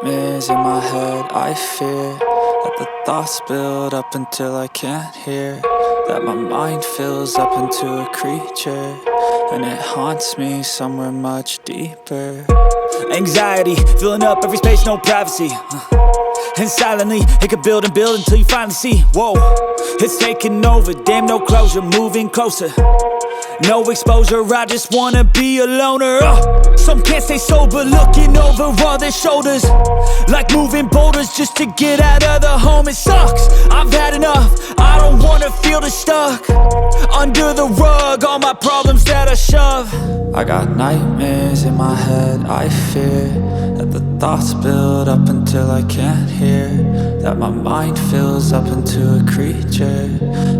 nightmares in my head, I fear that the thoughts build up until I can't hear, that my mind fills up into a creature, and it haunts me somewhere much deeper. Anxiety, filling up every space, no privacy. And silently, it could build and build until you finally see, whoa, it's taking over, damn no closure, moving closer. No exposure, I just wanna be a loner. Some can't stay sober, looking over all their shoulders, like moving boulders just to get out of the home. It sucks, I've had enough, I don't wanna feel the stuck under the rug, all my problems that I shove. I got nightmares in my head, I fear that the thoughts build up until I can't hear, that my mind fills up into a creature,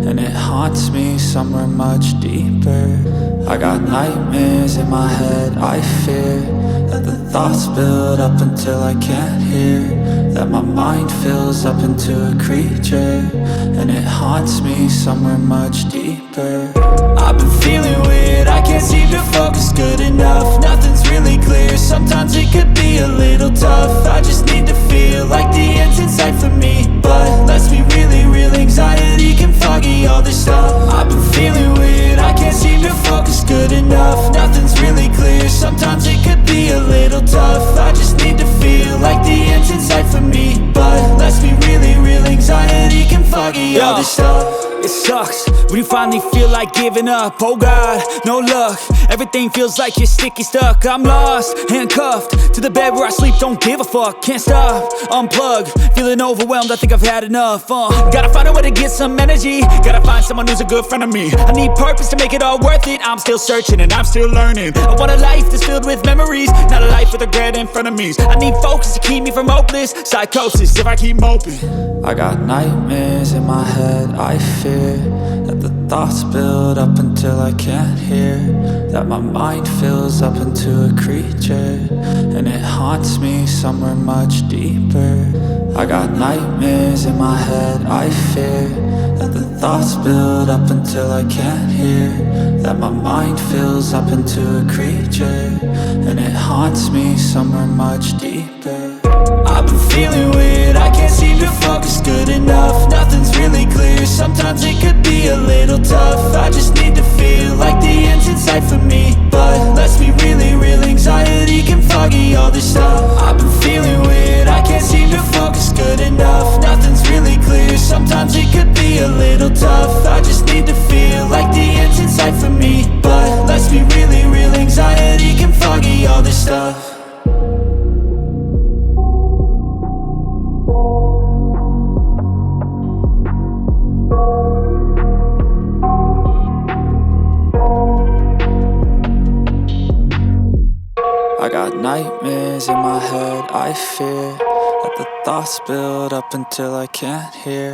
and it haunts me somewhere much deeper. I got nightmares in my head, I fear that the thoughts build up until I can't hear, that my mind fills up into a creature, and it haunts me somewhere much deeper. I've been feeling weird, I can't seem to focus good enough, nothing's really clear, sometimes it could be a little tough, I just need to feel like the end's in sight for me, but let's be really real, anxiety can foggy all this stuff. I've been feeling weird, I can't seem to focus good enough, nothing's really clear, sometimes it could be a little tough, I just need to feel like the end's in sight for me, but let's be really real, anxiety can foggy all this stuff. It sucks when you finally feel like giving up. Oh God, no luck, everything feels like you're sticky stuck. I'm lost, handcuffed to the bed where I sleep, don't give a fuck. Can't stop, unplug, feeling overwhelmed, I think I've had enough. Gotta find a way to get some energy, gotta find someone who's a good friend of me. I need purpose to make it all worth it, I'm still searching and I'm still learning. I want a life that's filled with memories, not a life with regret in front of me. I need focus to keep me from hopeless psychosis if I keep moping. I got nightmares in my head, I fear that the thoughts build up until I can't hear, that my mind fills up into a creature, and it haunts me somewhere much deeper. I got nightmares in my head, I fear that the thoughts build up until I can't hear, that my mind fills up into a creature, and it haunts me somewhere much deeper. I've been feeling weird, I can't seem to focus good enough, nothing's really clear, sometimes it could be a little tough, I just need to feel like the end's in sight for me, but let's be really real, anxiety can foggy all this stuff. I've been feeling weird, I can't seem to focus good enough, nothing's really clear, sometimes it could be a little tough, I just need to feel like the end's in sight for me, but let's be really real, anxiety can foggy all this stuff. I got nightmares in my head, I fear that the thoughts build up until I can't hear.